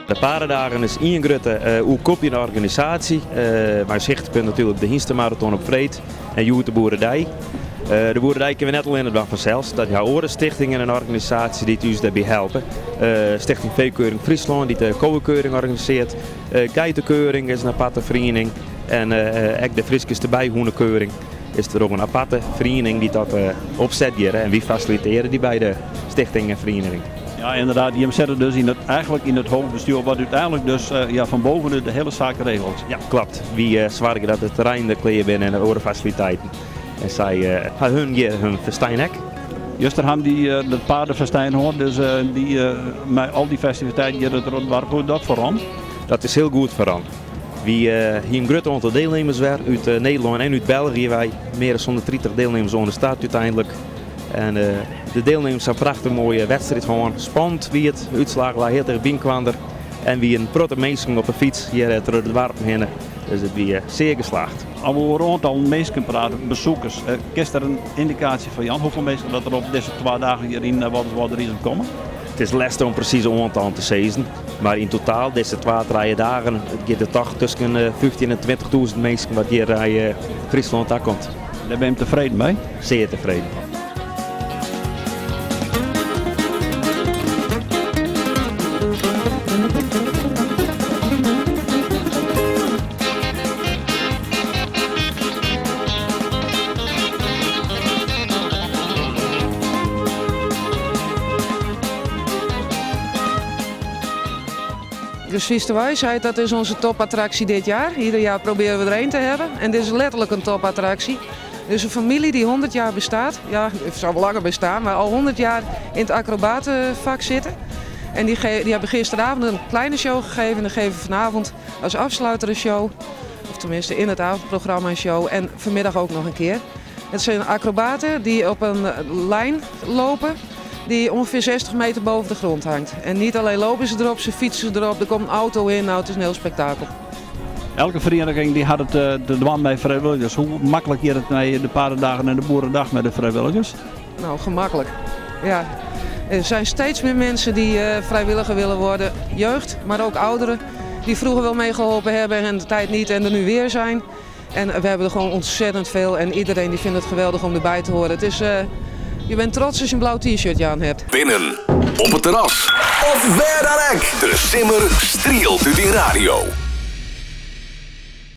De paardendagen is één grote hoe kop je een organisatie. Maar zichtpunt natuurlijk de Hienstermarathon op Vreed en Joet de Boerderij. De boerderij kunnen we net alleen op dag vanzelf. Dat zijn andere stichtingen en organisaties die ons daarbij helpen. Stichting Veekeuring Friesland die de koeienkeuring organiseert. Geitenkeuring is een aparte vereniging. En ook de Frieskeste Bijhoenenkeuring is er ook een aparte vereniging die dat opzet hier. En wie faciliteren die bij de stichting en vereniging. Ja, inderdaad. Die zetten dus eigenlijk in het hoofdbestuur wat uiteindelijk dus van boven de hele zaak regelt. Ja, klopt. Wie zorgen dat het terrein er klaar binnen en de andere faciliteiten. En zij hun verstijn ook. Juster hebben die de paardenverstijn hoort, dus met al die festiviteiten hier het waar dat vooral? Dat is heel goed vooral. Wie hier een groot aantal deelnemers waren uit Nederland en uit België. Wij meer dan 130 deelnemers onder staat uiteindelijk. En de deelnemers zijn prachtig mooie wedstrijd gewoon spannend wie het uitslagen heel erg binnenkwander. En wie een protte mensen op de fiets hier door het dorp heen. Dus het wie zeer geslaagd. Als we over een aantal mensen praten, bezoekers, is er een indicatie van Jan hoeveel mensen dat er op deze 2 dagen hierin wat er is komen? Het is lastig om precies een aantal te zeggen, maar in totaal deze 2-3 dagen gaat het toch tussen 15.000 en 20.000 mensen wat hier in Friesland aankomt. Daar ben je tevreden mee? Zeer tevreden. De Zwitserse wijsheid, dat is onze topattractie dit jaar. Ieder jaar proberen we er één te hebben. En dit is letterlijk een topattractie. Dus een familie die 100 jaar bestaat, ja, het zou wel langer bestaan, maar al 100 jaar in het acrobatenvak zitten. En die hebben gisteravond een kleine show gegeven en dan geven we vanavond als afsluiter een show. Of tenminste in het avondprogramma een show en vanmiddag ook nog een keer. Het zijn acrobaten die op een lijn lopen die ongeveer 60 meter boven de grond hangt. En niet alleen lopen ze erop, ze fietsen erop, er komt een auto in, nou het is een heel spektakel. Elke vereniging die had het de dwan bij vrijwilligers. Hoe makkelijk is het met de paardendagen en de boerendag met de vrijwilligers? Nou, gemakkelijk. Ja. Er zijn steeds meer mensen die vrijwilliger willen worden. Jeugd, maar ook ouderen die vroeger wel meegeholpen hebben en de tijd niet en er nu weer zijn. En we hebben er gewoon ontzettend veel en iedereen die vindt het geweldig om erbij te horen. Het is, je bent trots als je een blauw t-shirtje aan hebt. Binnen, op het terras of waar dan ook. De simmer strielt u die radio.